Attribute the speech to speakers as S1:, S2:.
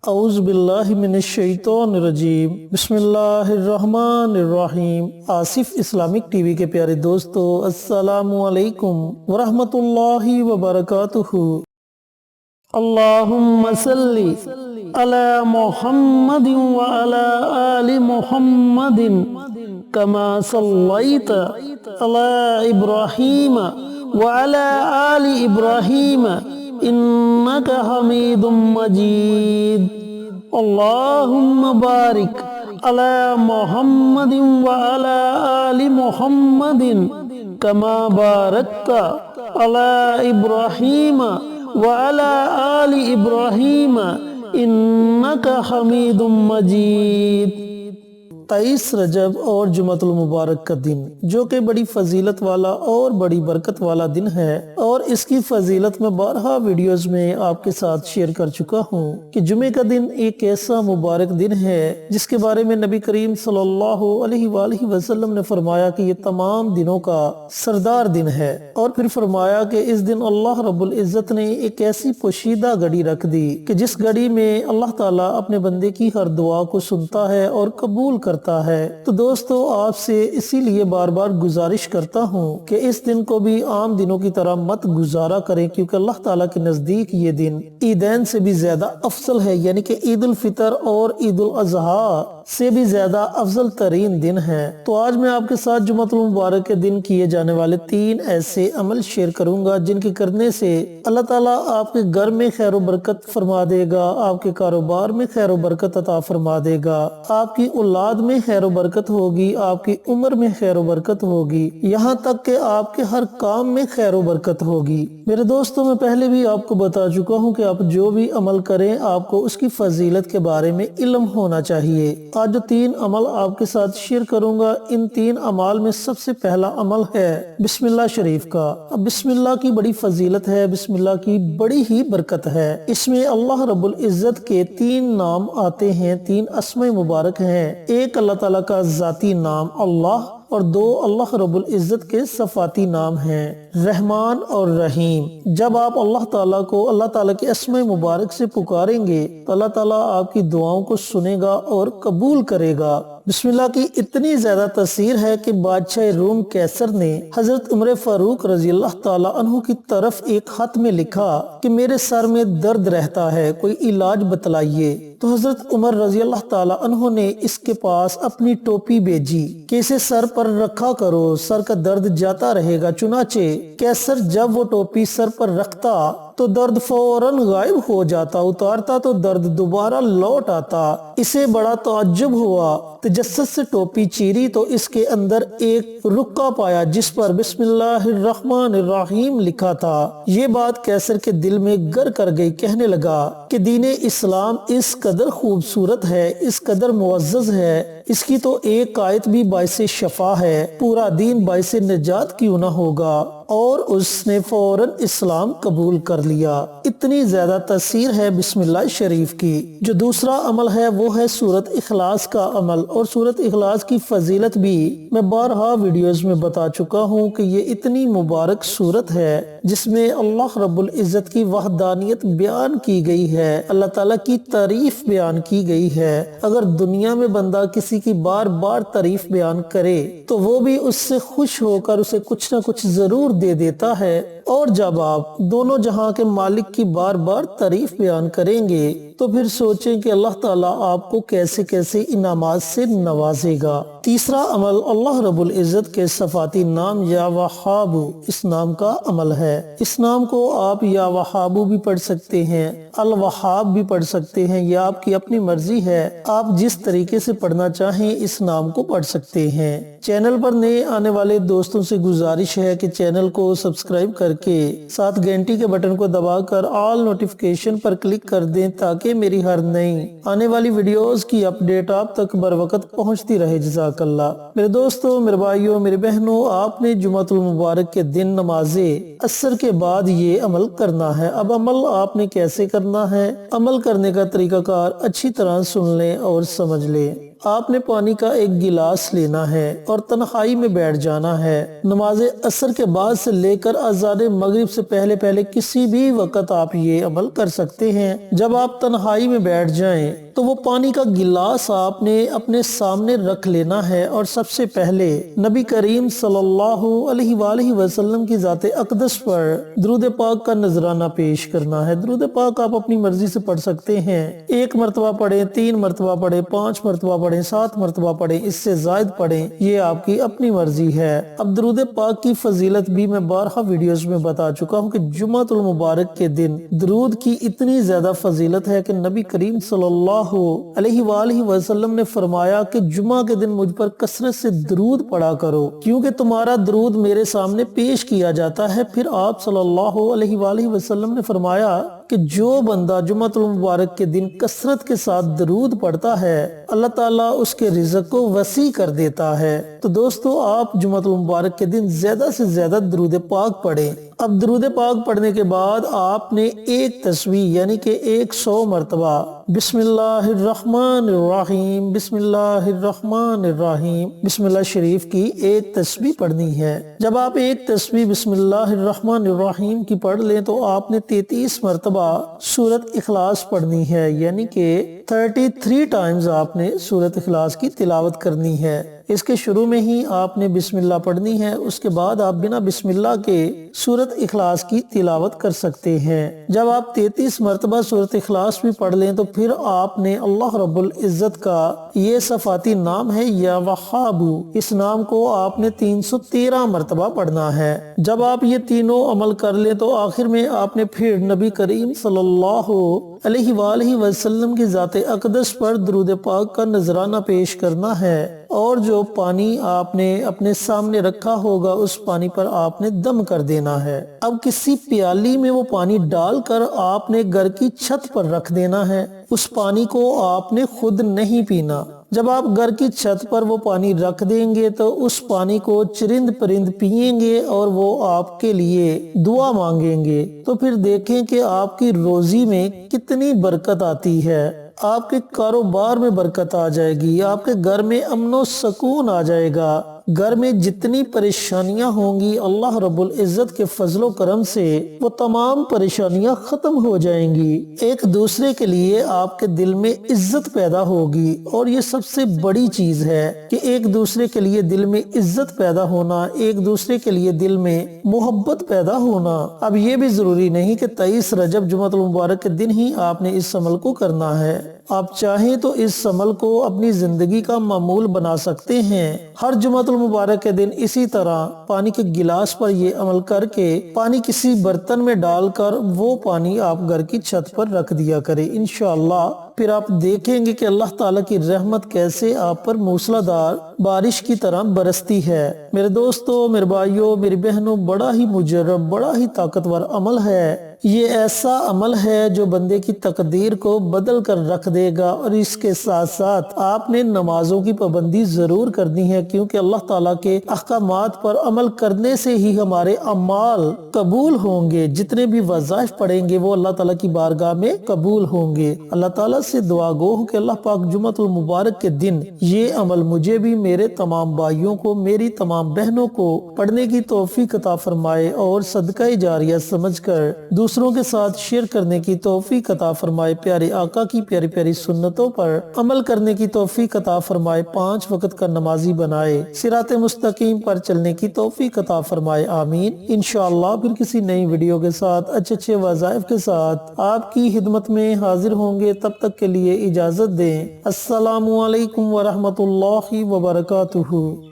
S1: اعوذ باللہ من الشیطان الرجیم بسم اللہ الرحمن الرحیم۔ آصف اسلامک ٹی وی کے پیارے دوستو، السلام علیکم ورحمۃ اللہ وبرکاتہ۔ اللہم صلی علی محمد وعلی آل محمد کما صلیت علی ابراہیم وعلی آل ابراہیم انک حمید مجید۔ اللہم بارک علی محمد وعلی آل محمد کما بارکت علی ابراہیم وعلی آل ابراہیم انک حمید مجید۔ 23 رجب اور جمعۃ المبارک کا دن، جو کہ بڑی فضیلت والا اور بڑی برکت والا دن ہے، اور اس کی فضیلت میں بارہا ویڈیوز میں آپ کے ساتھ شیئر کر چکا ہوں کہ جمعے کا دن ایک ایسا مبارک دن ہے جس کے بارے میں نبی کریم صلی اللہ علیہ وآلہ وسلم نے فرمایا کہ یہ تمام دنوں کا سردار دن ہے، اور پھر فرمایا کہ اس دن اللہ رب العزت نے ایک ایسی پوشیدہ گھڑی رکھ دی کہ جس گھڑی میں اللہ تعالیٰ اپنے بندے کی ہر دعا کو سنتا ہے اور قبول کرتا ہے۔ تو دوستو، آپ سے اسی لیے بار بار گزارش کرتا ہوں کہ اس دن کو بھی عام دنوں کی طرح مت گزارا کریں، کیونکہ اللہ تعالیٰ کے نزدیک یہ دن عیدین سے بھی زیادہ افضل ہے، یعنی کہ عید الفطر اور عید الاضحیٰ سے بھی زیادہ افضل ترین دن ہے۔ تو آج میں آپ کے ساتھ جمعۃ المبارک کے دن کیے جانے والے 3 ایسے عمل شیئر کروں گا جن کے کرنے سے اللہ تعالیٰ آپ کے گھر میں خیر و برکت فرما دے گا، آپ کے کاروبار میں خیر و برکت عطا فرما دے گا، آپ کی اولاد میں خیر و برکت ہوگی، آپ کی عمر میں خیر و برکت ہوگی، یہاں تک کہ آپ کے ہر کام میں خیر و برکت ہوگی۔ میرے دوستوں، میں پہلے بھی آپ کو بتا چکا ہوں کہ آپ جو بھی عمل کریں آپ کو اس کی فضیلت کے بارے میں علم ہونا چاہیے۔ آج جو 3 عمل آپ کے ساتھ شیئر کروں گا، ان 3 اعمال میں سب سے پہلا عمل ہے بسم اللہ شریف کا۔ اب بسم اللہ کی بڑی فضیلت ہے، بسم اللہ کی بڑی ہی برکت ہے۔ اس میں اللہ رب العزت کے 3 نام آتے ہیں، 3 اسماء مبارک ہیں۔ ایک اللہ تعالیٰ کا ذاتی نام اللہ، اور 2 اللہ رب العزت کے صفاتی نام ہیں رحمان اور رحیم۔ جب آپ اللہ تعالیٰ کے اسماء مبارک سے پکاریں گے تو اللہ تعالیٰ آپ کی دعاؤں کو سنے گا اور قبول کرے گا۔ بسم اللہ کی اتنی زیادہ تاثیر ہے کہ بادشاہ روم قیصر نے حضرت عمر فاروق رضی اللہ تعالیٰ عنہ کی طرف ایک خط میں لکھا کہ میرے سر میں درد رہتا ہے، کوئی علاج بتلائیے۔ تو حضرت عمر رضی اللہ تعالیٰ عنہ نے اس کے پاس اپنی ٹوپی بھیجی کہ اسے سر پر رکھا کرو، سر کا درد جاتا رہے گا۔ چنانچہ قیصر جب وہ ٹوپی سر پر رکھتا تو درد فوراً غائب ہو جاتا، اتارتا تو درد دوبارہ لوٹ آتا۔ اسے بڑا تعجب ہوا، تجسس سے ٹوپی چیری تو اس کے اندر ایک رکا پایا جس پر بسم اللہ الرحمن الرحیم لکھا تھا۔ یہ بات قیصر کے دل میں گر کر گئی، کہنے لگا کہ دین اسلام اس قدر خوبصورت ہے، اس قدر معزز ہے، اس کی تو ایک آیت بھی باعث شفا ہے، پورا دین باعث نجات کیوں نہ ہوگا، اور اس نے فوراً اسلام قبول کر لیا۔ اتنی زیادہ تاثیر ہے بسم اللہ شریف کی۔ جو دوسرا عمل ہے وہ ہے سورۃ اخلاص کا عمل، اور سورۃ اخلاص کی فضیلت بھی میں بارہا ویڈیوز میں بتا چکا ہوں کہ یہ اتنی مبارک سورت ہے جس میں اللہ رب العزت کی وحدانیت بیان کی گئی ہے، اللہ تعالیٰ کی تعریف بیان کی گئی ہے۔ اگر دنیا میں بندہ کسی کی بار بار تعریف بیان کرے تو وہ بھی اس سے خوش ہو کر اسے کچھ نہ کچھ ضرور دے دیتا ہے، اور جب آپ دونوں جہاں کے مالک کی بار بار تعریف بیان کریں گے تو پھر سوچیں کہ اللہ تعالیٰ آپ کو کیسے کیسے انعامات سے نوازے گا۔ تیسرا عمل اللہ رب العزت کے صفاتی نام یا وہاب، اس نام کا عمل ہے۔ اس نام کو آپ یا وہاب بھی پڑھ سکتے ہیں، الوہاب بھی پڑھ سکتے ہیں، یا آپ کی اپنی مرضی ہے، آپ جس طریقے سے پڑھنا چاہیں اس نام کو پڑھ سکتے ہیں۔ چینل پر نئے آنے والے دوستوں سے گزارش ہے کہ چینل کو سبسکرائب کر کے ساتھ گھنٹی کے بٹن کو دبا کر آل نوٹیفیکیشن پر کلک کر دیں تاکہ میری ہر نئی آنے والی ویڈیوز کی اپڈیٹ آپ تک بر وقت پہنچتی رہے۔ جزاک اللہ۔ میرے دوستوں، میرے بھائیوں، میرے بہنوں، آپ نے جمعۃ المبارک کے دن نماز عصر کے بعد یہ عمل کرنا ہے۔ اب عمل آپ نے کیسے کرنا ہے، عمل کرنے کا طریقہ کار اچھی طرح سن لیں اور سمجھ لیں۔ آپ نے پانی کا ایک گلاس لینا ہے اور تنہائی میں بیٹھ جانا ہے۔ نماز عصر کے بعد سے لے کر اذان مغرب سے پہلے پہلے کسی بھی وقت آپ یہ عمل کر سکتے ہیں۔ جب آپ تنہائی میں بیٹھ جائیں تو وہ پانی کا گلاس آپ نے اپنے سامنے رکھ لینا ہے اور سب سے پہلے نبی کریم صلی اللہ علیہ وآلہ وسلم کی ذات اقدس پر درود پاک کا نذرانہ پیش کرنا ہے۔ درود پاک آپ اپنی مرضی سے پڑھ سکتے ہیں، 1 مرتبہ پڑھیں، 3 مرتبہ پڑھیں، 5 مرتبہ پڑھیں، 7 مرتبہ پڑھیں، اس سے زائد پڑھیں، یہ آپ کی اپنی مرضی ہے۔ اب درود پاک کی فضیلت بھی میں بارہا ویڈیوز میں بتا چکا ہوں کہ جمعۃ المبارک کے دن درود کی اتنی زیادہ فضیلت ہے کہ نبی کریم صلی اللہ علیہ وآلہ وسلم نے فرمایا کہ جمعہ کے دن مجھ پر کثرت سے درود پڑھا کرو کیونکہ تمہارا درود میرے سامنے پیش کیا جاتا ہے۔ پھر آپ صلی اللہ علیہ وآلہ وسلم نے فرمایا کہ جو بندہ جمعۃ المبارک کے دن کثرت کے ساتھ درود پڑھتا ہے اللہ تعالیٰ اس کے رزق کو وسیع کر دیتا ہے۔ تو دوستو آپ جمعۃ المبارک کے دن زیادہ سے زیادہ درود پاک پڑھیں۔ اب درود پاک پڑھنے کے بعد آپ نے ایک تسبیح یعنی کہ 100 مرتبہ بسم اللہ الرحمن الرحیم بسم اللہ الرحمن الرحیم بسم اللہ شریف کی ایک تسبیح پڑھنی ہے۔ جب آپ ایک تسبیح بسم اللہ الرحمن الرحیم کی پڑھ لیں تو آپ نے 33 مرتبہ سورۃ اخلاص پڑھنی ہے، یعنی کہ 33 ٹائمز آپ نے سورۃ اخلاص کی تلاوت کرنی ہے۔ اس کے شروع میں ہی آپ نے بسم اللہ پڑھنی ہے، اس کے بعد آپ بنا بسم اللہ کے سورۃ اخلاص کی تلاوت کر سکتے ہیں۔ جب آپ 33 مرتبہ سورۃ اخلاص بھی پڑھ لیں تو پھر آپ نے اللہ رب العزت کا یہ صفاتی نام ہے یا وہاب، اس نام کو آپ نے 313 مرتبہ پڑھنا ہے۔ جب آپ یہ تینوں عمل کر لیں تو آخر میں آپ نے پھر نبی کریم صلی اللہ علیہ وآلہ وسلم کی ذات اقدس پر درود پاک کا نذرانہ پیش کرنا ہے اور جو پانی آپ نے اپنے سامنے رکھا ہوگا اس پانی پر آپ نے دم کر دینا ہے۔ اب کسی پیالی میں وہ پانی ڈال کر آپ نے گھر کی چھت پر رکھ دینا ہے۔ اس پانی کو آپ نے خود نہیں پینا۔ جب آپ گھر کی چھت پر وہ پانی رکھ دیں گے تو اس پانی کو چرند پرند پئیں گے اور وہ آپ کے لیے دعا مانگیں گے، تو پھر دیکھیں کہ آپ کی روزی میں کتنی برکت آتی ہے، آپ کے کاروبار میں برکت آ جائے گی، آپ کے گھر میں امن و سکون آ جائے گا۔ گھر میں جتنی پریشانیاں ہوں گی اللہ رب العزت کے فضل و کرم سے وہ تمام پریشانیاں ختم ہو جائیں گی۔ ایک دوسرے کے لیے آپ کے دل میں عزت پیدا ہوگی اور یہ سب سے بڑی چیز ہے کہ ایک دوسرے کے لیے دل میں عزت پیدا ہونا، ایک دوسرے کے لیے دل میں محبت پیدا ہونا۔ اب یہ بھی ضروری نہیں کہ 23 رجب جمعۃ المبارک کے دن ہی آپ نے اس عمل کو کرنا ہے، آپ چاہیں تو اس عمل کو اپنی زندگی کا معمول بنا سکتے ہیں۔ ہر جمعۃ المبارک کے دن اسی طرح پانی کے گلاس پر یہ عمل کر کے پانی کسی برتن میں ڈال کر وہ پانی آپ گھر کی چھت پر رکھ دیا کریں، انشاءاللہ پھر آپ دیکھیں گے کہ اللہ تعالیٰ کی رحمت کیسے آپ پر موسلادھار بارش کی طرح برستی ہے۔ میرے دوستو، میرے بھائیوں، میری بہنوں، بڑا ہی مجرب، بڑا ہی طاقتور عمل ہے۔ یہ ایسا عمل ہے جو بندے کی تقدیر کو بدل کر رکھ دے گا، اور اس کے ساتھ ساتھ آپ نے نمازوں کی پابندی ضرور کرنی ہے کیونکہ اللہ تعالیٰ کے احکامات پر عمل کرنے سے ہی ہمارے اعمال قبول ہوں گے۔ جتنے بھی وظائف پڑھیں گے وہ اللہ تعالیٰ کی بارگاہ میں قبول ہوں گے۔ اللہ تعالیٰ سے دعا گو ہوں کہ اللہ پاک جمعۃ المبارک کے دن یہ عمل مجھے بھی، میرے تمام بھائیوں کو، میری تمام بہنوں کو پڑھنے کی توفیق عطا فرمائے اور صدقہ جاریہ سمجھ کر دوسروں کے ساتھ شیئر کرنے کی توفیق عطا فرمائے، پیارے آقا کی پیاری پیاری سنتوں پر عمل کرنے کی توفیق عطا فرمائے، 5 وقت کا نمازی بنائے، صراط مستقیم پر چلنے کی توفیق عطا فرمائے، آمین۔ انشاءاللہ پھر کسی نئی ویڈیو کے ساتھ اچھے وظائف کے ساتھ آپ کی خدمت میں حاضر ہوں گے، تب تک کے لیے اجازت دیں۔ السلام علیکم ورحمۃ اللہ وبرکاتہ۔